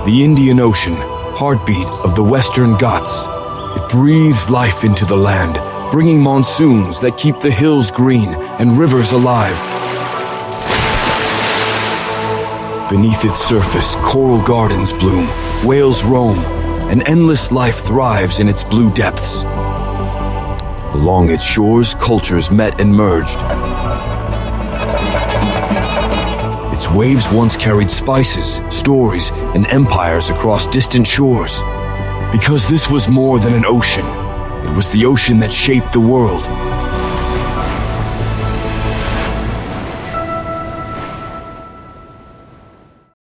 The Indian Ocean, heartbeat of the Western Ghats. It breathes life into the land, bringing monsoons that keep the hills green and rivers alive. Beneath its surface, coral gardens bloom, whales roam, and endless life thrives in its blue depths. Along its shores, cultures met and merged. Its waves once carried spices, stories, and empires across distant shores. Because this was more than an ocean, it was the ocean that shaped the world,